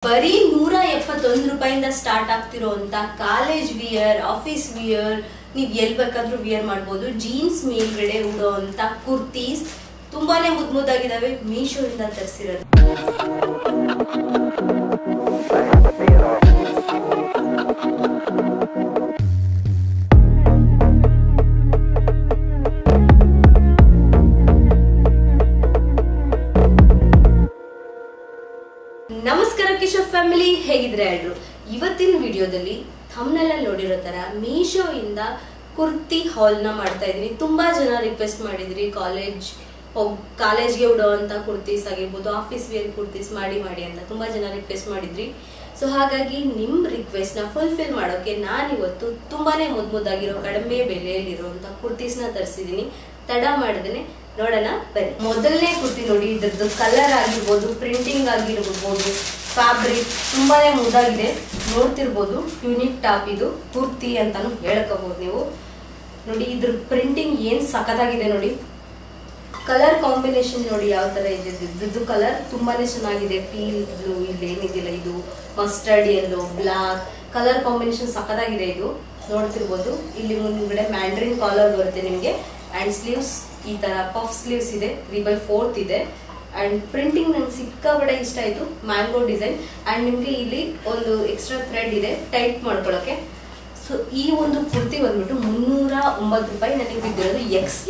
ಬರೀ 171 ರೂಪಾಯಿಂದ ಸ್ಟಾರ್ಟ್ ಆಗ್ತಿರೋಂತ ಕಾಲೇಜ್ ವಿಯರ್, ಆಫೀಸ್ ವಿಯರ್, ನೀವು ಎಲ್ಲಿ ಬೇಕಾದ್ರೂ ವಿಯರ್ ಮಾಡಬಹುದು. ಜೀನ್ಸ್ ಮೇಲ್ಗಡೆ ಉಡೋಂತ ಕುರ್ತೀಸ್ ತುಂಬಾನೇ ಮುದ್ದಾಗಿದಾವೆ. ಮೀಶೋ ಇಂದ ತರಿಸಿರೋದು. ನಮಸ್ಕಾರ ಕಿಶೋರ್ ಫ್ಯಾಮಿಲಿ, ಹೇಗಿದ್ರೆ ಎಲ್ಲರೂ. ಇವತ್ತಿನ ವಿಡಿಯೋದಲ್ಲಿ ಥಂಬ್ನೇಲ್ ಅಲ್ಲಿ ನೋಡಿರೋ ತರ ಮೀಶೋ ಇಂದ ಕುರ್ತಿ ಹಾಲ್ ನ ಮಾಡ್ತಾ ಇದೀನಿ. ತುಂಬಾ ಜನ ರಿಕ್ವೆಸ್ಟ್ ಮಾಡಿದ್ರಿ ಕಾಲೇಜ್ಗೆ ಉಡೋವಂತ ಕುರ್ತೀಸ್ ಆಗಿರ್ಬೋದು, ಆಫೀಸ್ ವೇರ್ ಕುರ್ತೀಸ್ ಮಾಡಿ ಅಂತ ತುಂಬಾ ಜನ ರಿಕ್ವೆಸ್ಟ್ ಮಾಡಿದ್ರಿ. ಸೊ ಹಾಗಾಗಿ ನಿಮ್ ರಿಕ್ವೆಸ್ಟ್ ನ ಫುಲ್ಫಿಲ್ ಮಾಡೋಕೆ ನಾನಿವತ್ತು ತುಂಬಾನೇ ಮುದ್ದಾಗಿರೋ ಕಡಿಮೆ ಬೆಲೆಯಲ್ಲಿರುವಂತ ಕುರ್ತೀಸ್ ನ ತರಿಸಿದೀನಿ. ತಡ ಮಾಡದೇನೆ ನೋಡೋಣ ಬನ್ನಿ. ಮೊದಲನೇ ಕುರ್ತಿ ನೋಡಿ, ಇದ್ರದ್ದು ಕಲರ್ ಆಗಿರ್ಬೋದು, ಪ್ರಿಂಟಿಂಗ್ ಆಗಿರ್ಬೋದು, ಫ್ಯಾಬ್ರಿಕ್ ತುಂಬಾನೇ ಮುದ್ದಾಗಿದೆ. ನೋಡ್ತಿರ್ಬೋದು, ಯೂನಿಕ್ ಟಾಪ್ ಇದು ಕುರ್ತಿ ಅಂತಾನು ಹೇಳ್ಕೋಬಹುದು ನೀವು. ನೋಡಿ ಇದ್ರ ಪ್ರಿಂಟಿಂಗ್ ಏನ್ ಸಖತ್ತಾಗಿದೆ ನೋಡಿ. ಕಲರ್ ಕಾಂಬಿನೇಷನ್ ನೋಡಿ ಯಾವ ತರ ಇದೆ. ಇದ್ರದ್ದು ಕಲರ್ ತುಂಬಾನೇ ಚೆನ್ನಾಗಿದೆ. ಪೀಲ್ ಬ್ಲೂ, ಇಲ್ಲಿ ಏನಿದಿಲ್ಲ ಇದು mustard yellow, black colour combination ಸಖತ್ತಾಗಿದೆ. ಇದು ನೋಡ್ತಿರ್ಬೋದು, ಇಲ್ಲಿ ಮುಂದ್ಗಡೆ ಮ್ಯಾಂಡ್ರಿನ್ ಕಾಲರ್ ಬರುತ್ತೆ ನಿಮ್ಗೆ. ಅಂಡ್ ಸ್ಲೀವ್ಸ್ ಈ ತರ ಪಫ್ ಸ್ಲೀವ್ಸ್ ಇದೆ, 3/4 ಇದೆ. ಅಂಡ್ ಪ್ರಿಂಟಿಂಗ್ ನಂಗೆ ಸಿಕ್ಕಾಬಡೆ ಇಷ್ಟ ಆಯ್ತು. ಮ್ಯಾಂಗೋ ಡಿಸೈನ್ ಅಂಡ್ ನಿಮ್ಗೆ ಇಲ್ಲಿ ಒಂದು ಎಕ್ಸ್ಟ್ರಾ ಥ್ರೆಡ್ ಇದೆ ಟೈಟ್ ಮಾಡ್ಕೊಳಕ್ಕೆ. ಸೊ ಈ ಒಂದು ಕುರ್ತಿ ಬಂದ್ಬಿಟ್ಟು 309 ರೂಪಾಯಿ ನನಗೆ ಬಿದ್ದಿರೋದು.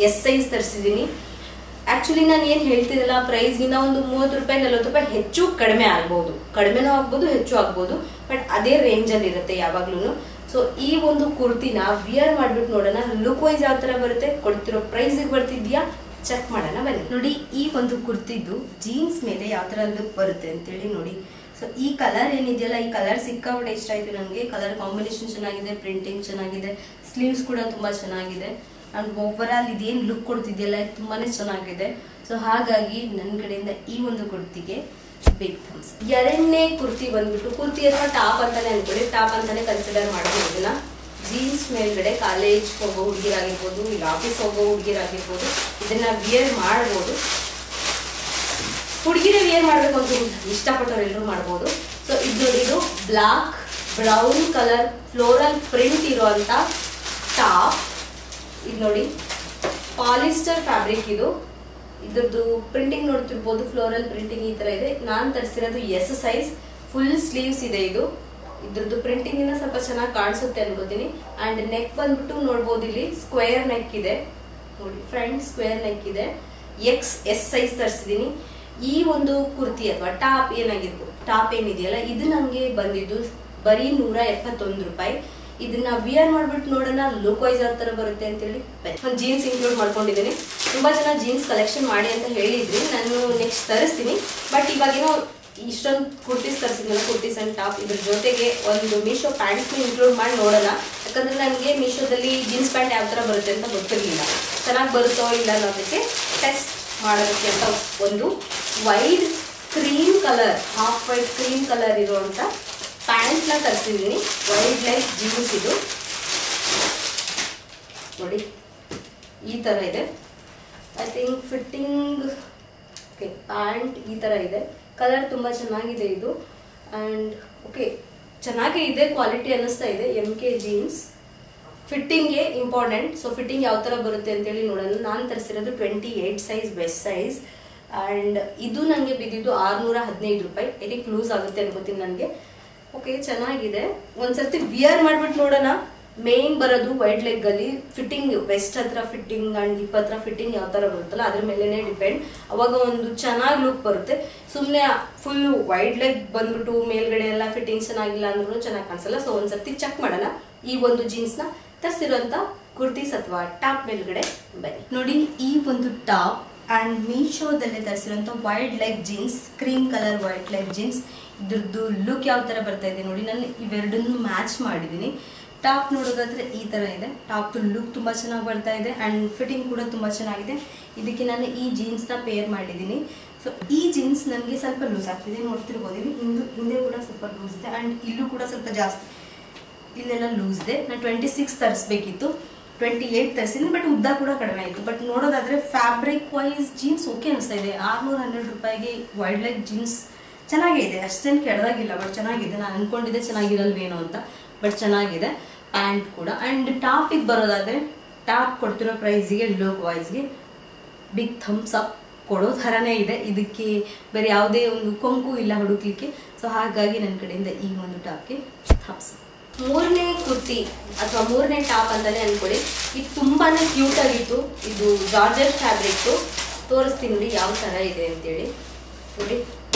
ಎಸ್ ಸೈಜ್ ತರಿಸಿದೀನಿ. ಆಕ್ಚುಲಿ ನಾನು ಏನ್ ಹೇಳ್ತಿರಲ್ಲ, ಪ್ರೈಸ್ ಗಿಂತ ಒಂದು 30 ರೂಪಾಯಿ 40 ರೂಪಾಯಿ ಹೆಚ್ಚು ಕಡಿಮೆ ಆಗ್ಬಹುದು. ಕಡಿಮೆನೂ ಆಗ್ಬೋದು, ಹೆಚ್ಚು ಆಗ್ಬೋದು, ಬಟ್ ಅದೇ ರೇಂಜ್ ಅಲ್ಲಿ ಇರುತ್ತೆ ಯಾವಾಗ್ಲೂ. ಸೊ ಈ ಒಂದು ಕುರ್ತಿನ ವಿಯರ್ ಮಾಡ್ಬಿಟ್ಟು ನೋಡೋಣ ಲುಕ್ ವೈಸ್ ಯಾವ ತರ ಬರುತ್ತೆ, ಕೊಡ್ತಿರೋ ಪ್ರೈಸ್ ಬರ್ತಿದ್ಯಾ ಚೆಕ್ ಮಾಡೋಣ ಬನ್ನಿ. ನೋಡಿ ಈ ಒಂದು ಕುರ್ತಿದ್ದು ಜೀನ್ಸ್ ಮೇಲೆ ಯಾವ ತರ ಲುಕ್ ಬರುತ್ತೆ ಅಂತೇಳಿ ನೋಡಿ. ಸೊ ಈ ಕಲರ್ ಏನಿದೆಯಲ್ಲ, ಈ ಕಲರ್ ಸಿಕ್ಕಾಪಟ್ಟೆ ಇಷ್ಟ ಆಯ್ತು ನನಗೆ. ಕಲರ್ ಕಾಂಬಿನೇಷನ್ ಚೆನ್ನಾಗಿದೆ, ಪ್ರಿಂಟಿಂಗ್ ಚೆನ್ನಾಗಿದೆ, ಸ್ಲೀವ್ಸ್ ಕೂಡ ತುಂಬಾ ಚೆನ್ನಾಗಿದೆ. ಅಂಡ್ ಓವರ್ ಆಲ್ ಇದೇನ್ ಲುಕ್ ಕೊಡ್ತಿದ್ಯಲ್ಲ ತುಂಬಾನೇ ಚೆನ್ನಾಗಿದೆ. ಸೊ ಹಾಗಾಗಿ ನನ್ನ ಕಡೆಯಿಂದ ಈ ಒಂದು ಕುರ್ತಿಗೆ ಬಿಗ್ ಥಮ್ಸ್. ಎರಡನೇ ಕುರ್ತಿ ಬಂದ್ಬಿಟ್ಟು, ಕುರ್ತಿ ಅಥವಾ ಟಾಪ್ ಅಂತಾನೆ ಅನ್ಕೊಳ್ಳಿ, ಟಾಪ್ ಅಂತಾನೆ ಕನ್ಸಿಡರ್ ಮಾಡೋದು ಇದನ್ನ. ಜೀನ್ಸ್ ಮೇಲ್ಗಡೆ ಕಾಲೇಜ್ ಹೋಗೋ ಹುಡುಗಿರಾಗಿರ್ಬೋದು, ಇಲ್ಲ ಆಫೀಸ್ ಹೋಗೋ ಹುಡುಗಿರಾಗಿರ್ಬೋದು, ಇದನ್ನ ವಿಯರ್ ಮಾಡ್ಬೋದು. ಹುಡುಗಿರೇ ವಿಯರ್ ಮಾಡ್ಬೇಕು ಅಂತ ಇಷ್ಟಪಟ್ಟವ್ರು ಎಲ್ಲರೂ ಮಾಡ್ಬೋದು. ಸೊ ಇದು black brown colour floral print ಇರುವಂತ ಟಾಪ್. ಇದು ನೋಡಿ ಪಾಲಿಸ್ಟರ್ ಫ್ಯಾಬ್ರಿಕ್ ಇದು. ಇದ್ರದ್ದು ಪ್ರಿಂಟಿಂಗ್ ನೋಡ್ತಿರ್ಬೋದು, ಫ್ಲೋರಲ್ ಪ್ರಿಂಟಿಂಗ್ ಈ ತರ ಇದೆ. ನಾನ್ ತರಿಸಿರೋದು ಎಸ್ ಸೈಜ್. ಫುಲ್ ಸ್ಲೀವ್ಸ್ ಇದೆ ಇದು. ಇದ್ರದ್ದು ಪ್ರಿಂಟಿಂಗ್ ಇಂದ ಸ್ವಲ್ಪ ಚೆನ್ನಾಗಿ ಕಾಣಿಸುತ್ತೆ ಅನ್ಕೋತೀನಿ. ಅಂಡ್ ನೆಕ್ ಬಂದ್ಬಿಟ್ಟು ನೋಡ್ಬೋದು, ಇಲ್ಲಿ ಸ್ಕ್ವೇರ್ ನೆಕ್ ಇದೆ ನೋಡಿ, ಫ್ರಂಟ್ ಸ್ಕ್ವೇರ್ ನೆಕ್ ಇದೆ. ಎಸ್ ಸೈಜ್ ತರಿಸಿದೀನಿ. ಈ ಒಂದು ಕುರ್ತಿ ಅಥವಾ ಟಾಪ್ ಟಾಪ್ ಏನಿದೆಯಲ್ಲ, ಇದು ನಂಗೆ ಬಂದಿದ್ದು ಬರೀ 171 ರೂಪಾಯಿ. ಇದನ್ನ ವಿಯರ್ ಮಾಡ್ಬಿಟ್ಟು ನೋಡೋಣ ಲುಕ್ ವೈಸ್ ಯಾವ ತರ ಬರುತ್ತೆ ಅಂತೇಳಿ ಒಂದು ಜೀನ್ಸ್ ಇನ್ಕ್ಲೂಡ್ ಮಾಡ್ಕೊಂಡಿದ್ದೀನಿ. ತುಂಬಾ ಜನ ಜೀನ್ಸ್ ಕಲೆಕ್ಷನ್ ಮಾಡಿ ಅಂತ ಹೇಳಿದ್ರಿ, ನಾನು ನೆಕ್ಸ್ಟ್ ತರಿಸ್ತೀನಿ. ಬಟ್ ಇವಾಗೇನೋ ಇಷ್ಟೊಂದು ಕುರ್ತೀಸ್ ತರಿಸಿದ್ನಲ್ಲ, ಕುರ್ತೀಸ್ ಅಂಡ್ ಟಾಪ್, ಇದ್ರ ಜೊತೆಗೆ ಒಂದು ಮೀಶೋ ಪ್ಯಾಂಟ್ಸ್ ಇನ್ಕ್ಲೂಡ್ ಮಾಡಿ ನೋಡೋಣ. ಯಾಕಂದ್ರೆ ನನಗೆ ಮೀಶೋದಲ್ಲಿ ಜೀನ್ಸ್ ಪ್ಯಾಂಟ್ ಯಾವ ತರ ಬರುತ್ತೆ ಅಂತ ಗೊತ್ತಿರಲಿಲ್ಲ. ಚೆನ್ನಾಗಿ ಬರುತ್ತೋ ಇಲ್ಲ ಅನ್ನೋದಕ್ಕೆ ಟೆಸ್ಟ್ ಮಾಡೋದಕ್ಕೆ ಅಂತ ಒಂದು white cream colour, half white cream colour ಇರುವಂತ ಪ್ಯಾಂಟ್ ನ ತರಿಸಿದೀನಿ. ವೈಡ್ ಲೈಫ್ ಜೀನ್ಸ್ ಇದು ನೋಡಿ, ಈ ತರ ಇದೆ. ಐ ಥಿಂಕ್ ಫಿಟ್ಟಿಂಗ್ ಪ್ಯಾಂಟ್ ಈ ತರ ಇದೆ. ಕಲರ್ ತುಂಬಾ ಚೆನ್ನಾಗಿದೆ ಇದು. ಅಂಡ್ ಓಕೆ, ಚೆನ್ನಾಗೇ ಇದೆ, ಕ್ವಾಲಿಟಿ ಅನ್ನಿಸ್ತಾ ಇದೆ. MK jeans. ಫಿಟ್ಟಿಂಗ್ಗೆ ಇಂಪಾರ್ಟೆಂಟ್. ಸೊ ಫಿಟ್ಟಿಂಗ್ ಯಾವ ತರ ಬರುತ್ತೆ ಅಂತೇಳಿ ನೋಡೋಣ. ನಾನು ತರಿಸಿರೋದು 28 ಸೈಜ್, ಬೆಸ್ಟ್ ಸೈಜ್. ಅಂಡ್ ಇದು ನನಗೆ ಬಿದ್ದಿದ್ದು 615 ರೂಪಾಯಿ. ಇದಕ್ಕೆ ಲೂಸ್ ಆಗುತ್ತೆ ಅನ್ಕೋತೀನಿ ನನಗೆ. ಓಕೆ, ಚೆನ್ನಾಗಿದೆ. ಒಂದ್ಸರ್ತಿ ವಿಯರ್ ಮಾಡ್ಬಿಟ್ಟು ನೋಡೋಣ. ಮೇನ್ ಬರೋದು ವೈಡ್ ಲೆಗ್ ಅಲ್ಲಿ ಫಿಟ್ಟಿಂಗ್, ವೆಸ್ಟ್ ಹತ್ರ ಫಿಟ್ಟಿಂಗ್ ಅಂಡ್ ಹಿಪ್ ಹತ್ರ ಫಿಟ್ಟಿಂಗ್ ಯಾವ ತರ ಬರುತ್ತಲ್ಲ ಅದ್ರ ಮೇಲೆನೆ ಡಿಪೆಂಡ್. ಅವಾಗ ಒಂದು ಚೆನ್ನಾಗಿ ಲುಕ್ ಬರುತ್ತೆ. ಸುಮ್ಮನೆ ಫುಲ್ ವೈಡ್ ಲೆಗ್ ಬಂದ್ಬಿಟ್ಟು ಮೇಲ್ಗಡೆ ಎಲ್ಲ ಫಿಟ್ಟಿಂಗ್ ಚೆನ್ನಾಗಿಲ್ಲ ಅಂದ್ರೂ ಚೆನ್ನಾಗಿ ಕಾಣಿಸಲ್ಲ. ಸೊ ಒಂದ್ಸರ್ತಿ ಚೆಕ್ ಮಾಡೋಣ. ಈ ಒಂದು ಜೀನ್ಸ್ ನ ತರಿಸಿರುವಂತ ಕುರ್ತೀಸ್ ಅಥವಾ ಟಾಪ್ ಮೇಲ್ಗಡೆ ಬನ್ನಿ. ನೋಡಿ ಈ ಒಂದು ಟಾಪ್ ಅಂಡ್ ಮೀಶೋದಲ್ಲೇ ತರಿಸಿರುವಂತ wide leg jeans, cream colour wide leg jeans. ಇದ್ರದ್ದು ಲುಕ್ ಯಾವ ತರ ಬರ್ತಾ ಇದೆ ನೋಡಿ. ನಾನು ಇವೆರಡನ್ನು ಮ್ಯಾಚ್ ಮಾಡಿದ್ದೀನಿ. ಟಾಪ್ ನೋಡೋದಾದ್ರೆ ಈ ತರ ಇದೆ. ಟಾಪ್ ಲುಕ್ ತುಂಬಾ ಚೆನ್ನಾಗಿ ಬರ್ತಾ ಇದೆ ಅಂಡ್ ಫಿಟ್ಟಿಂಗ್ ಕೂಡ ತುಂಬಾ ಚೆನ್ನಾಗಿದೆ. ಇದಕ್ಕೆ ನಾನು ಈ ಜೀನ್ಸ್ ನ ಪೇರ್ ಮಾಡಿದ್ದೀನಿ. ಸೊ ಈ ಜೀನ್ಸ್ ನನಗೆ ಸ್ವಲ್ಪ ಲೂಸ್ ಆಗ್ತಿದೆ, ನೋಡ್ತಿರ್ಬೋದು. ಹಿಂದೆ ಕೂಡ ಸ್ವಲ್ಪ ಲೂಸ್ ಇದೆ ಅಂಡ್ ಇಲ್ಲೂ ಕೂಡ ಸ್ವಲ್ಪ ಜಾಸ್ತಿ, ಇಲ್ಲೆಲ್ಲ ಲೂಸ್ ಇದೆ. ನಾನು 26 ತರಿಸ್ಬೇಕಿತ್ತು, 28 ತರಿಸಿದ್ದೀನಿ. ಬಟ್ ಉದ್ದ ಕೂಡ ಕಡಿಮೆ ಆಯಿತು. ಬಟ್ ನೋಡೋದಾದ್ರೆ ಫ್ಯಾಬ್ರಿಕ್ ವೈಸ್ ಜೀನ್ಸ್ ಓಕೆ ಅನಿಸ್ತಾ ಇದೆ. 612 ರೂಪಾಯಿಗೆ ವೈಡ್ ಲೆಗ್ ಜೀನ್ಸ್ ಚೆನ್ನಾಗಿದೆ, ಅಷ್ಟೇನು ಕೆಡದಾಗಿಲ್ಲ, ಬಟ್ ಚೆನ್ನಾಗಿದೆ. ನಾನು ಅನ್ಕೊಂಡಿದ್ದೆ ಚೆನ್ನಾಗಿರಲ್ವೇನೋ ಅಂತ, ಬಟ್ ಚೆನ್ನಾಗಿದೆ. ಪ್ಯಾಂಟ್ ಕೂಡ. ಆ್ಯಂಡ್ ಟಾಪಿಗೆ ಬರೋದಾದರೆ ಟಾಪ್ ಕೊಡ್ತಿರೋ ಪ್ರೈಸಿಗೆ ಲುಕ್ ವೈಸ್ಗೆ ಬಿಗ್ ಥಮ್ಸ್ ಅಪ್ ಕೊಡೋ ಥರನೇ ಇದೆ. ಇದಕ್ಕೆ ಬೇರೆ ಯಾವುದೇ ಒಂದು ಕೊಂಕು ಇಲ್ಲ ಹುಡುಕ್ಲಿಕ್ಕೆ. ಸೊ ಹಾಗಾಗಿ ನನ್ನ ಕಡೆಯಿಂದ ಈ ಒಂದು ಟಾಪ್ಗೆ ಥಮ್ಸ್ ಅಪ್. ಮೂರನೇ ಕುರ್ತಿ ಅಥವಾ ಮೂರನೇ ಟಾಪ್ ಅಂತಾನೆ ಅನ್ಕೊಳ್ಳಿ. ಇದು ತುಂಬಾನೇ ಕ್ಯೂಟ್ ಆಗಿತ್ತು. ಇದು ಜಾರ್ಜೆಟ್ ಫ್ಯಾಬ್ರಿಕ್ಕು. ತೋರಿಸ್ತೀನಿ ನೋಡಿ ಯಾವ ಥರ ಇದೆ ಅಂತೇಳಿ. ನೋಡಿ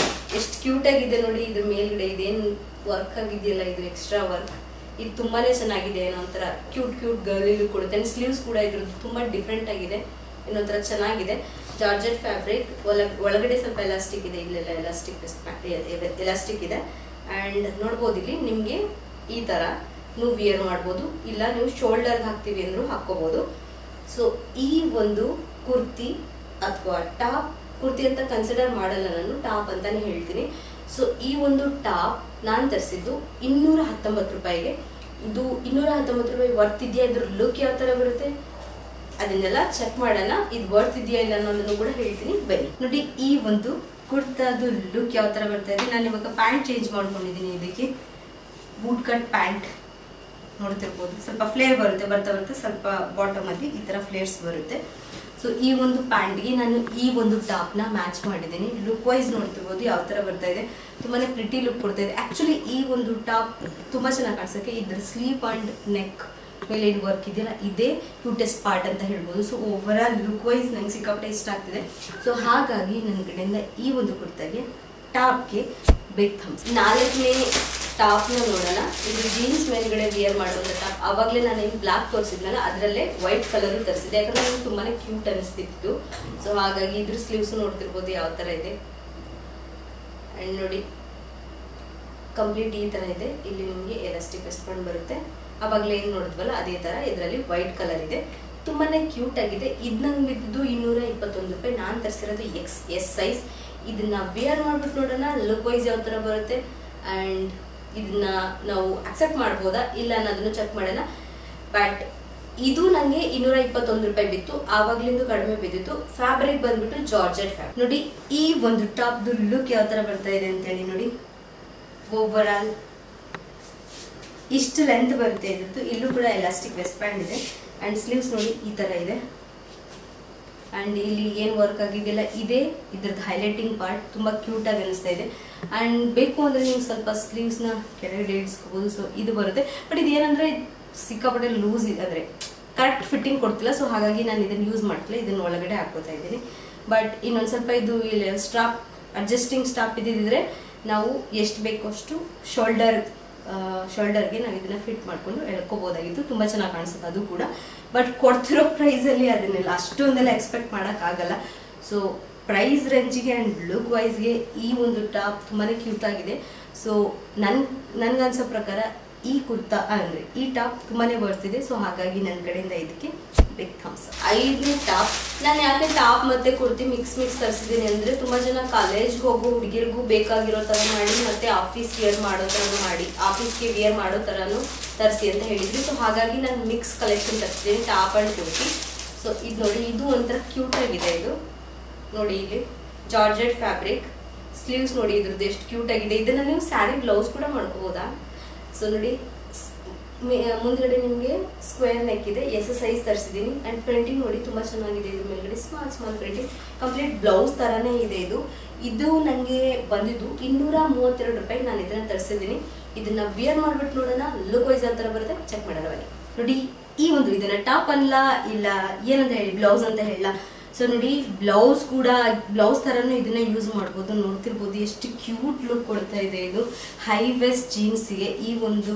ಎಷ್ಟು ಕ್ಯೂಟ್ ಆಗಿದೆ ನೋಡಿ. ಇದ್ರ ಮೇಲ್ಗಡೆ ಇದೇನು ವರ್ಕ್ ಆಗಿದೆಯಲ್ಲ, ಇದು ಎಕ್ಸ್ಟ್ರಾ ವರ್ಕ್, ಇದು ತುಂಬಾನೇ ಚೆನ್ನಾಗಿದೆ. ಏನೋ ಒಂಥರ ಕ್ಯೂಟ್ ಗರ್ಲಿಗೂ ಕೊಡುತ್ತೆ. ಆ್ಯಂಡ್ ಸ್ಲೀವ್ಸ್ ಕೂಡ ಇದ್ರದ್ದು ತುಂಬ ಡಿಫ್ರೆಂಟ್ ಆಗಿದೆ, ಇನ್ನೊಂಥರ ಚೆನ್ನಾಗಿದೆ. ಜಾರ್ಜೆಟ್ ಫ್ಯಾಬ್ರಿಕ್, ಒಳಗಡೆ ಸ್ವಲ್ಪ ಎಲಾಸ್ಟಿಕ್ ಇದೆ, ಇಲ್ಲೆಲ್ಲ ಎಲಾಸ್ಟಿಕ್ ಇದೆ. ಆ್ಯಂಡ್ ನೋಡ್ಬೋದು ಇಲ್ಲಿ ನಿಮಗೆ ಈ ಥರ ನೀವು ವಿಯರ್ ಮಾಡ್ಬೋದು, ಇಲ್ಲ ನೀವು ಶೋಲ್ಡರ್ಗೆ ಹಾಕ್ತೀವಿ ಅಂದರೂ ಹಾಕ್ಕೋಬೋದು. ಸೊ ಈ ಒಂದು ಕುರ್ತಿ ಅಥವಾ ಟಾಪ್, ಕುರ್ತಿ ಅಂತ ಕನ್ಸಿಡರ್ ಮಾಡಲ್ಲ ನಾನು, ಟಾಪ್ ಅಂತಾನೆ ಹೇಳ್ತೀನಿ. ಸೊ ಈ ಒಂದು ಟಾಪ್ ನಾನು ತರಿಸಿದ್ದು 219 ರೂಪಾಯಿಗೆ. ಇದು 219 ರೂಪಾಯಿ ವರ್ತ್ ಇದೆಯಾ, ಇದ್ರ ಲುಕ್ ಯಾವ ಥರ ಬರುತ್ತೆ ಅದನ್ನೆಲ್ಲ ಚೆಕ್ ಮಾಡೋಣ. ಇದು ವರ್ತ್ ಇದೆಯಾ ಇಲ್ಲ ಅನ್ನೋದನ್ನು ಕೂಡ ಹೇಳ್ತೀನಿ ಬನ್ನಿ. ನೋಡಿ ಈ ಒಂದು ಕುರ್ತಾದು ಲುಕ್ ಯಾವ ಥರ ಬರ್ತಾ ಇದೆ. ನಾನು ಇವಾಗ ಪ್ಯಾಂಟ್ ಚೇಂಜ್ ಮಾಡ್ಕೊಂಡಿದ್ದೀನಿ. ಇದಕ್ಕೆ ಬೂಟ್ ಕಟ್ ಪ್ಯಾಂಟ್ ನೋಡ್ತಿರ್ಬೋದು. ಸ್ವಲ್ಪ ಫ್ಲೇರ್ ಬರುತ್ತೆ, ಬರ್ತಾ ಸ್ವಲ್ಪ ಬಾಟಮಲ್ಲಿ ಈ ಥರ ಫ್ಲೇರ್ಸ್ ಬರುತ್ತೆ. ಸೊ ಈ ಒಂದು ಪ್ಯಾಂಟ್ಗೆ ನಾನು ಈ ಒಂದು ಟಾಪ್ನ ಮ್ಯಾಚ್ ಮಾಡಿದ್ದೀನಿ. ಲುಕ್ ವೈಸ್ ನೋಡ್ತಿರ್ಬೋದು ಯಾವ ಥರ ಬರ್ತಾ ಇದೆ. ತುಂಬಾ ಪ್ರಿಟಿ ಲುಕ್ ಕೊಡ್ತಾ ಇದೆ. ಆ್ಯಕ್ಚುಲಿ ಈ ಒಂದು ಟಾಪ್ ತುಂಬ ಚೆನ್ನಾಗಿ ಕಾಣಿಸೋಕ್ಕೆ ಇದ್ರ ಸ್ಲೀವ್ ಆ್ಯಂಡ್ ನೆಕ್ ಮೇಲೆ ಏನು ವರ್ಕ್ ಇದೆಯಲ್ಲ, ಇದೇ ಕ್ಯೂಟೆಸ್ಟ್ ಪಾರ್ಟ್ ಅಂತ ಹೇಳ್ಬೋದು. So overall look wise ನಂಗೆ ಸಿಕ್ಕಾಪಟ್ಟೆ ಇಷ್ಟ ಆಗ್ತಿದೆ. ಸೊ ಹಾಗಾಗಿ ನನ್ನ ಕಡೆಯಿಂದ ಈ ಒಂದು ಕುರ್ತಾಗೆ ಟಾಪ್ಗೆ ಬಿಗ್ ಥಮ್ಸ್. 4ನೇ ಟಾಪ್ನ ನೋಡೋಣ. ಇದು ಜೀನ್ಸ್ ಮೇಲ್ಗಡೆ ವಿಯರ್ ಮಾಡುವಂಥ ಟಾಪ್. ಆವಾಗಲೇ ನಾನು ಏನು ಬ್ಲ್ಯಾಕ್ ತೋರಿಸಿದ್ನಲ್ಲ ಅದರಲ್ಲೇ ವೈಟ್ ಕಲರು ತರಿಸಿದೆ, ಯಾಕಂದರೆ ನನಗೆ ತುಂಬಾ ಕ್ಯೂಟ್ ಅನಿಸ್ತಿತ್ತು. ಸೊ ಹಾಗಾಗಿ ಇದ್ರ ಸ್ಲೀವ್ಸ್ ನೋಡ್ತಿರ್ಬೋದು ಯಾವ ಥರ ಇದೆ. ಆ್ಯಂಡ್ ನೋಡಿ ಕಂಪ್ಲೀಟ್ ಈ ಥರ ಇದೆ. ಇಲ್ಲಿ ನಿಮಗೆ ಎಲಾಸ್ಟಿಕ್ ವೆಸ್ಟ್ಬಂಡ್ ಬರುತ್ತೆ. ಆವಾಗಲೇ ಏನು ನೋಡಿದ್ವಲ್ಲ ಅದೇ ಥರ ಇದರಲ್ಲಿ ವೈಟ್ ಕಲರ್ ಇದೆ. ತುಂಬಾ ಕ್ಯೂಟ್ ಆಗಿದೆ. ಇದು ನಂಗೆ ಬಿದ್ದು 221 ರೂಪಾಯಿ. ನಾನು ತರಿಸಿರೋದು ಎಸ್ ಸೈಜ್. ಇದನ್ನ ವಿಯರ್ ಮಾಡ್ಬಿಟ್ಟು ನೋಡೋಣ ಲುಕ್ ವೈಸ್ ಯಾವ ಥರ ಬರುತ್ತೆ. ಆ್ಯಂಡ್ ಇದನ್ನ ನಾವು ಅಕ್ಸೆಪ್ಟ್ ಮಾಡ್ಬೋದಾ ಇಲ್ಲ ಅನ್ನೋದನ್ನು ಚೆಕ್ ಮಾಡೋಣ. ಬಟ್ ಇದು ನನಗೆ 221 ರೂಪಾಯಿ ಬಿತ್ತು, ಆವಾಗ್ಲಿಂದ ಕಡಿಮೆ ಬಿದ್ದಿತ್ತು. ಫ್ಯಾಬ್ರಿಕ್ ಬಂದ್ಬಿಟ್ಟು ಜಾರ್ಜೆಟ್ ಫ್ಯಾಬ್ರಿಕ್. ನೋಡಿ ಈ ಒಂದು ಟಾಪ್ದು ಲುಕ್ ಯಾವ ಥರ ಬರ್ತಾ ಇದೆ ಅಂತೇಳಿ ನೋಡಿ. ಓವರ್ ಆಲ್ ಇಷ್ಟು ಲೆಂತ್ ಬರುತ್ತೆ ಇದ್ದು. ಇಲ್ಲೂ ಕೂಡ ಎಲಾಸ್ಟಿಕ್ ವೆಸ್ಟ್ ಬ್ಯಾಂಡ್ ಇದೆ. ಆ್ಯಂಡ್ ಸ್ಲೀವ್ಸ್ ನೋಡಿ ಈ ಥರ ಇದೆ. ಆ್ಯಂಡ್ ಇಲ್ಲಿ ಏನು ವರ್ಕ್ ಆಗಿದೆಯಲ್ಲ ಇದೇ ಇದ್ರದ್ದು ಹೈಲೈಟಿಂಗ್ ಪಾರ್ಟ್. ತುಂಬ ಕ್ಯೂಟಾಗಿ ಅನಿಸ್ತಾ ಇದೆ. ಆ್ಯಂಡ್ ಬೇಕು ಅಂದರೆ ನೀವು ಸ್ವಲ್ಪ ಸ್ಲೀವ್ಸ್ನ ಕೆಳಗಡೆ ಇಡಿಸ್ಕೋಬೋದು. ಸೊ ಇದು ಬರುತ್ತೆ. ಬಟ್ ಇದೇನಂದರೆ ಸಿಕ್ಕಾಪಟ್ಟೆ ಲೂಸ್ ಇದೆ, ಅಂದರೆ ಕರೆಕ್ಟ್ ಫಿಟ್ಟಿಂಗ್ ಕೊಡ್ತಿಲ್ಲ. ಸೊ ಹಾಗಾಗಿ ನಾನು ಇದನ್ನು ಯೂಸ್ ಮಾಡ್ತಿಲ್ಲ, ಇದನ್ನು ಒಳಗಡೆ ಹಾಕೋತಾ ಇದ್ದೀನಿ. ಬಟ್ ಇನ್ನೊಂದು ಸ್ವಲ್ಪ ಇದು ಇಲ್ಲಿ ಸ್ಟಾಪ್ ಅಡ್ಜಸ್ಟಿಂಗ್ ಸ್ಟಾಪ್ ಇದ್ದಿದ್ರೆ ನಾವು ಎಷ್ಟು ಬೇಕೋ ಅಷ್ಟು ಶೋಲ್ಡರ್ಗೆ ನಾವು ಇದನ್ನು ಫಿಟ್ ಮಾಡಿಕೊಂಡು ಎಳ್ಕೋಬೋದಾಗಿತ್ತು. ತುಂಬ ಚೆನ್ನಾಗಿ ಕಾಣಿಸುತ್ತೆ ಅದು ಕೂಡ. ಬಟ್ ಕೊಡ್ತಿರೋ ಪ್ರೈಸಲ್ಲಿ ಅದನ್ನೆಲ್ಲ ಅಷ್ಟೊಂದೆಲ್ಲ ಎಕ್ಸ್ಪೆಕ್ಟ್ ಮಾಡೋಕ್ಕಾಗಲ್ಲ. ಸೊ ಪ್ರೈಸ್ ರೇಂಜಿಗೆ ಆ್ಯಂಡ್ ಲುಕ್ ವೈಸ್ಗೆ ಈ ಒಂದು ಟಾಪ್ ತುಂಬಾ ಕ್ಯೂಟ್ ಆಗಿದೆ. ಸೊ ನನಗನ್ಸೋ ಪ್ರಕಾರ ಈ ಕುರ್ತಾ ಅಂದರೆ ಈ ಟಾಪ್ ತುಂಬಾ ಬರ್ತಿದೆ. ಸೊ ಹಾಗಾಗಿ ನನ್ನ ಕಡೆಯಿಂದ ಇದಕ್ಕೆ ಬಿಗ್ ಥಮ್ಸ್. 5ನೇ ಟಾಪ್. ನಾನು ಯಾಕೆ ಟಾಪ್ ಮತ್ತು ಕುರ್ತಿ ಮಿಕ್ಸ್ ತರಿಸಿದ್ದೀನಿ ಅಂದರೆ ತುಂಬ ಜನ ಕಾಲೇಜ್ಗೆ ಹೋಗೋ ಹುಡುಗಿರಿಗೂ ಬೇಕಾಗಿರೋ ಥರ ಮಾಡಿ ಮತ್ತು ಆಫೀಸ್ ವಿಯರ್ ಮಾಡೋ ಥರನೂ ಮಾಡಿ, ಆಫೀಸ್ಗೆ ವಿಯರ್ ಮಾಡೋ ಥರನೂ ತರಿಸಿ ಅಂತ ಹೇಳಿದ್ವಿ. ಸೊ ಹಾಗಾಗಿ ನಾನು ಮಿಕ್ಸ್ ಕಲೆಕ್ಷನ್ ತರಿಸಿದ್ದೀನಿ ಟಾಪ್ ಆ್ಯಂಡ್ ಕುರ್ತಿ. ಸೊ ಇದು ನೋಡಿ, ಇದು ಒಂಥರ ಕ್ಯೂಟಾಗಿದೆ. ಇದು ನೋಡಿ ಇಲ್ಲಿ ಜಾರ್ಜೆಟ್ ಫ್ಯಾಬ್ರಿಕ್. ಸ್ಲೀವ್ಸ್ ನೋಡಿ ಇದ್ರದ್ದು ಎಷ್ಟು ಕ್ಯೂಟಾಗಿದೆ. ಇದನ್ನು ನೀವು ಸ್ಯಾರಿ ಬ್ಲೌಸ್ ಕೂಡ ಮಾಡ್ಕೋಬೋದಾ. ಸೊ ನೋಡಿ ಮುಂದ್ಗಡೆ ನಿಮಗೆ ಸ್ಕ್ವೇರ್ ನೆಕ್ ಇದೆ. ಎಸ್ ಸೈಜ್ ತರಿಸಿದ್ದೀನಿ. ಆ್ಯಂಡ್ ಪ್ರಿಂಟಿಂಗ್ ನೋಡಿ ತುಂಬ ಚೆನ್ನಾಗಿದೆ. ಇದ್ರ ಮೇಲ್ಗಡೆ ಸ್ಮಾಲ್ ಪ್ರಿಂಟಿಂಗ್. ಕಂಪ್ಲೀಟ್ ಬ್ಲೌಸ್ ಥರನೇ ಇದೆ. ಇದು ನನಗೆ ಬಂದಿದ್ದು 232 ರೂಪಾಯಿ. ನಾನು ಇದನ್ನು ತರಿಸಿದ್ದೀನಿ. ಇದನ್ನು ವಿಯರ್ ಮಾಡಿಬಿಟ್ಟು ನೋಡೋಣ ಲುಕ್ ವೈಸ್ ಯಾವ ಥರ ಬರುತ್ತೆ ಚೆಕ್ ಮಾಡೋಣ ಬನ್ನಿ. ನೋಡಿ ಈ ಒಂದು ಇದನ್ನು ಟಾಪ್ ಅಲ್ಲ ಇಲ್ಲ ಏನಂತ ಹೇಳಿ ಬ್ಲೌಸ್ ಅಂತ ಹೇಳಲ್ಲ. ಸೊ ನೋಡಿ ಬ್ಲೌಸ್ ಥರನೂ ಇದನ್ನ ಯೂಸ್ ಮಾಡ್ಬೋದು. ನೋಡ್ತಿರ್ಬೋದು ಎಷ್ಟು ಕ್ಯೂಟ್ ಲುಕ್ ಕೊಡ್ತಾ ಇದೆ. ಇದು ಹೈ ವೆಸ್ಟ್ ಜೀನ್ಸ್ಗೆ ಈ ಒಂದು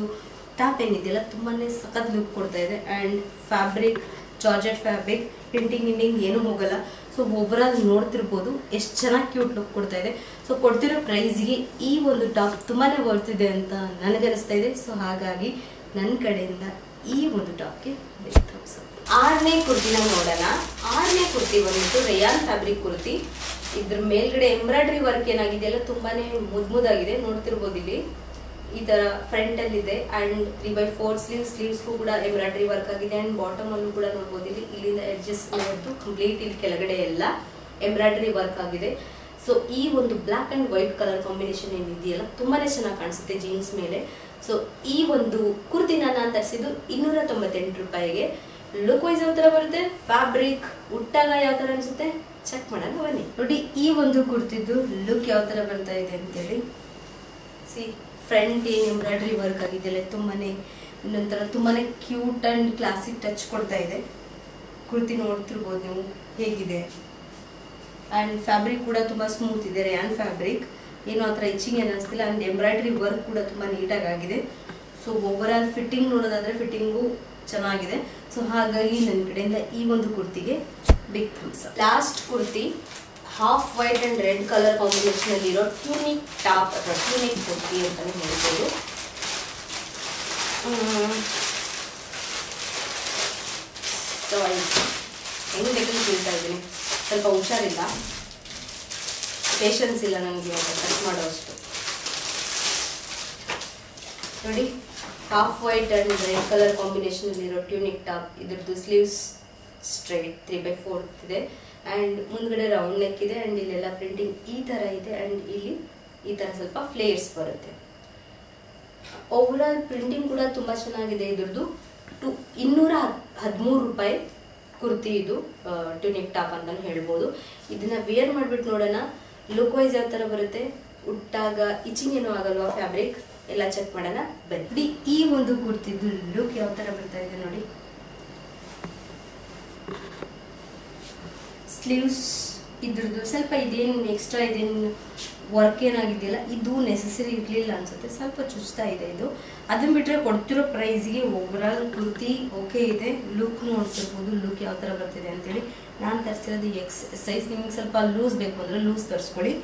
ಟಾಪ್ ಏನಿದೆಯಲ್ಲ ತುಂಬಾ ಸಖತ್ ಲುಕ್ ಕೊಡ್ತಾ ಇದೆ. And fabric georgette fabric, printing ಏನೂ ಹೋಗಲ್ಲ. ಸೊ ಓವರ್ ಆಲ್ ನೋಡ್ತಿರ್ಬೋದು ಎಷ್ಟು ಚೆನ್ನಾಗಿ ಕ್ಯೂಟ್ ಲುಕ್ ಕೊಡ್ತಾ ಇದೆ. ಸೊ ಕೊಡ್ತಿರೋ ಪ್ರೈಸ್ಗೆ ಈ ಒಂದು ಟಾಪ್ ತುಂಬಾ ಬರ್ತಿದೆ ಅಂತ ನನಗನ್ನಿಸ್ತಾ ಇದೆ. ಸೊ ಹಾಗಾಗಿ ನನ್ನ ಕಡೆಯಿಂದ ಈ ಒಂದು ಟಾಪ್ಗೆ ಬಿಗ್ ಥಮ್ಸ್ ಅಪ್. 6ನೇ ಕುರ್ತಿನ ನೋಡೋಣ. 6ನೇ ಕುರ್ತಿ ಬಂದ್ಬಿಟ್ಟು ರೇಯಾನ್ ಫ್ಯಾಬ್ರಿಕ್ ಕುರ್ತಿ. ಇದ್ರ ಮೇಲ್ಗಡೆ ಎಂಬ್ರಾಯ್ಡ್ರಿ ವರ್ಕ್ ಏನಾಗಿದೆಯಲ್ಲ ತುಂಬಾನೇ ಮುದ್ದಾಗಿದೆ. ನೋಡ್ತಿರ್ಬೋದು ಇಲ್ಲಿ ಈ ತರ ಫ್ರಂಟ್ ಅಲ್ಲಿ ಇದೆ. ಅಂಡ್ 3/4 ಸ್ಲೀವ್ಸ್ಗೂ ಕೂಡ ಎಂಬ್ರಾಯ್ಡ್ರಿ ವರ್ಕ್ ಆಗಿದೆ. ಅಂಡ್ ಬಾಟಮ್ ಅಲ್ಲೂ ಕೂಡ ನೋಡ್ಬೋದು ಇಲ್ಲಿಂದ ಎಡ್ಜಸ್ ಕಂಪ್ಲೀಟ್ ಇಲ್ಲಿ ಕೆಳಗಡೆ ಎಲ್ಲ ಎಂಬ್ರಾಯ್ಡ್ರಿ ವರ್ಕ್ ಆಗಿದೆ. ಸೊ ಈ ಒಂದು black and white colour combination ಏನಿದೆಯಲ್ಲ ತುಂಬಾ ಚೆನ್ನಾಗಿ ಕಾಣಿಸುತ್ತೆ ಜೀನ್ಸ್ ಮೇಲೆ. ಸೊ ಈ ಒಂದು ಕುರ್ತಿನ ನಾನು ತರಿಸಿದ್ದು 298 ರೂಪಾಯಿಗೆ. ಲುಕ್ ವೈಸ್ ಯಾವ ಥರ ಬರುತ್ತೆ, ಫ್ಯಾಬ್ರಿಕ್ ಉಟ್ಟಾಗ ಯಾವ ಥರ ಅನಿಸುತ್ತೆ ಚೆಕ್ ಮಾಡೋಣ ಬನ್ನಿ. ನೋಡಿ ಈ ಒಂದು ಕುರ್ತಿದ್ದು ಲುಕ್ ಯಾವ ಥರ ಬರ್ತಾ ಇದೆ ಅಂತೇಳಿ. ಸಿ ಫ್ರಂಟ್ ಏನು ಎಂಬ್ರಾಯ್ಡ್ರಿ ವರ್ಕ್ ಆಗಿದೆಯಲ್ಲ ಇನ್ನೊಂಥರ ತುಂಬಾ ಕ್ಯೂಟ್ ಆ್ಯಂಡ್ ಕ್ಲಾಸಿಕ್ ಟಚ್ ಕೊಡ್ತಾ ಇದೆ. ಕುರ್ತಿ ನೋಡ್ತಿರ್ಬೋದು ನೀವು ಹೇಗಿದೆ. ಆ್ಯಂಡ್ ಫ್ಯಾಬ್ರಿಕ್ ಕೂಡ ತುಂಬ ಸ್ಮೂತ್ ಇದೆ, ರ್ಯಾನ್ ಫ್ಯಾಬ್ರಿಕ್, ಏನೋ ಆ ಥರ ಇಚ್ಚಿಂಗ್ ಏನು ಅನಿಸ್ತಿಲ್ಲ. ಆ್ಯಂಡ್ ಎಂಬ್ರಾಯ್ಡ್ರಿ ವರ್ಕ್ ಕೂಡ ತುಂಬ ನೀಟಾಗಿ ಆಗಿದೆ. ಸೊ ಓವರ್ ಆಲ್ ಫಿಟ್ಟಿಂಗ್ ನೋಡೋದಾದರೆ ಫಿಟ್ಟಿಂಗು ಚೆನ್ನಾಗಿದೆ. ಸೊ ಹಾಗಾಗಿ ನನ್ನ ಕಡೆಯಿಂದ ಈ ಒಂದು ಕುರ್ತಿಗೆ big thumbs up. Last kurti half white and red colour ಕಾಂಬಿನೇಷನಲ್ಲಿರೋ ಟ್ಯೂನಿಕ್ ಟಾಪ್ ಅಥವಾ ಟ್ಯೂನಿಕ್ ಕುರ್ತಿ ಅಂತಲೇ ಹೇಳ್ಬೋದು. ಸೊ ಹೆಂಗೆ ಬೇಕಂತ ಕೇಳ್ತಾ ಇದ್ದೀನಿ, ಸ್ವಲ್ಪ ಹುಷಾರಿಲ್ಲ, ಪೇಷನ್ಸ್ ಇಲ್ಲ ನನಗೆ ಕಟ್ ಮಾಡೋ ಅಷ್ಟು. ನೋಡಿ half white and red colour ಕಾಂಬಿನೇಷನಲ್ಲಿರೋ ಟ್ಯೂನಿಕ್ ಟಾಪ್. ಇದ್ರದ್ದು ಸ್ಲೀವ್ಸ್ ಸ್ಟ್ರೈಟ್ 3/4 ಇದೆ ಆ್ಯಂಡ್ ಮುಂದ್ಗಡೆ ರೌಂಡ್ ನೆಕ್ ಇದೆ. ಆ್ಯಂಡ್ ಇಲ್ಲೆಲ್ಲ ಪ್ರಿಂಟಿಂಗ್ ಈ ಥರ ಇದೆ. ಆ್ಯಂಡ್ ಇಲ್ಲಿ ಈ ಥರ ಸ್ವಲ್ಪ ಫ್ಲೇರ್ಸ್ ಬರುತ್ತೆ. ಓವರ್ ಆಲ್ ಪ್ರಿಂಟಿಂಗ್ ಕೂಡ ತುಂಬ ಚೆನ್ನಾಗಿದೆ. ಇದ್ರದ್ದು 213 ರೂಪಾಯಿ ಕುರ್ತಿ ಇದು, ಟ್ಯೂನಿಕ್ ಟಾಪ್ ಅಂತಲೂ ಹೇಳ್ಬೋದು. ಇದನ್ನ ವೇರ್ ಮಾಡಿಬಿಟ್ಟು ನೋಡೋಣ ಲುಕ್ ವೈಸ್ ಯಾವ ಥರ ಬರುತ್ತೆ, ಉಟ್ಟಾಗ ಇಚಿಂಗ್ ಏನೋ ಆಗಲ್ವಾ ಫ್ಯಾಬ್ರಿಕ್ ಎಲ್ಲ ಚೆಕ್ ಮಾಡೋಣ ಬನ್ನಿ. ಈ ಒಂದು ಕುರ್ತಿದ್ದು ಲುಕ್ ಯಾವ ಥರ ಬರ್ತಾ ಇದೆ ನೋಡಿ. ಸ್ಲೀವ್ಸ್ ಇದ್ರದ್ದು ಸ್ವಲ್ಪ ಇದೇನು ಎಕ್ಸ್ಟ್ರಾ ಇದೇನು ವರ್ಕ್ ಏನಾಗಿದೆಯಲ್ಲ ಇದು ನೆಸೆಸರಿ ಇರಲಿಲ್ಲ ಅನ್ಸುತ್ತೆ, ಸ್ವಲ್ಪ ಚುಚ್ತಾ ಇದೆ ಇದು. ಅದನ್ನ ಬಿಟ್ಟರೆ ಕೊಡ್ತಿರೋ ಪ್ರೈಸ್ಗೆ ಓವರ್ ಆಲ್ ಕುರ್ತಿ ಓಕೆ ಇದೆ. ಲುಕ್ ನೋಡ್ತಿರ್ಬೋದು ಲುಕ್ ಯಾವ ಥರ ಬರ್ತಿದೆ ಅಂತೇಳಿ. ನಾನು ತರಿಸಿರೋದು ಎಕ್ಸ್ ಸೈಜ್, ನಿಮ್ಗೆ ಸ್ವಲ್ಪ ಲೂಸ್ ಬೇಕು ಅಂದರೆ ಲೂಸ್ ತರಿಸ್ಕೊಳ್ಳಿ.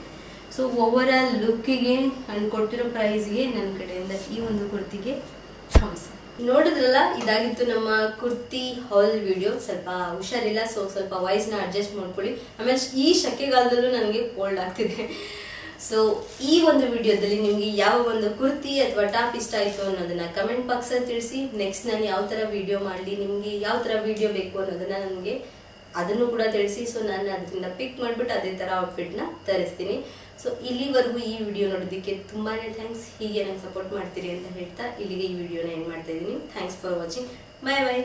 ಸೊ ಓವರ್ ಆಲ್ ಲುಕ್ಕಿಗೆ ಆ್ಯಂಡ್ ಕೊಡ್ತಿರೋ ಪ್ರೈಸ್ಗೆ ನನ್ನ ಕಡೆಯಿಂದ ಈ ಒಂದು ಕುರ್ತಿಗೆ ಥಮ್ಸ್ ಅಪ್. ನೋಡಿದ್ರಲ್ಲ, ಇದಾಗಿತ್ತು ನಮ್ಮ ಕುರ್ತಿ ಹಾಲ್ ವಿಡಿಯೋ. ಸ್ವಲ್ಪ ಹುಷಾರಿಲ್ಲ, ಸೊ ಸ್ವಲ್ಪ ವಾಯ್ಸ್ನ ಅಡ್ಜಸ್ಟ್ ಮಾಡ್ಕೊಳ್ಳಿ. ಆಮೇಲೆ ಈ ಶೆಕೆಗಾಲದಲ್ಲೂ ನನಗೆ ಕೋಲ್ಡ್ ಆಗ್ತಿದೆ. ಸೊ ಈ ಒಂದು ವಿಡಿಯೋದಲ್ಲಿ ನಿಮಗೆ ಯಾವ ಒಂದು ಕುರ್ತಿ ಅಥವಾ ಟಾಪ್ ಇಷ್ಟ ಆಯಿತು ಅನ್ನೋದನ್ನ ಕಮೆಂಟ್ ಬಾಕ್ಸಲ್ಲಿ ತಿಳಿಸಿ. ನೆಕ್ಸ್ಟ್ ನಾನು ಯಾವ ಥರ ವಿಡಿಯೋ ಮಾಡಲಿ, ನಿಮಗೆ ಯಾವ ಥರ ವಿಡಿಯೋ ಬೇಕು ಅನ್ನೋದನ್ನ ನನಗೆ ಅದನ್ನು ಕೂಡ ತಿಳಿಸಿ. ಸೊ ನಾನು ಅದರಿಂದ ಪಿಕ್ ಮಾಡಿಬಿಟ್ಟು ಅದೇ ಥರ ಔಟ್ಫಿಟ್ನ ತರಿಸ್ತೀನಿ. ಸೊ ಇಲ್ಲಿವರೆಗೂ ಈ ವಿಡಿಯೋ ನೋಡೋದಕ್ಕೆ ತುಂಬಾ ಥ್ಯಾಂಕ್ಸ್. ಹೀಗೆ ನಂಗೆ ಸಪೋರ್ಟ್ ಮಾಡ್ತೀರಿ ಅಂತ ಹೇಳ್ತಾ ಇಲ್ಲಿಗೆ ಈ ವಿಡಿಯೋನ ಎಂಡ್ ಮಾಡ್ತಾ ಇದ್ದೀನಿ. Thanks for watching. Bye bye.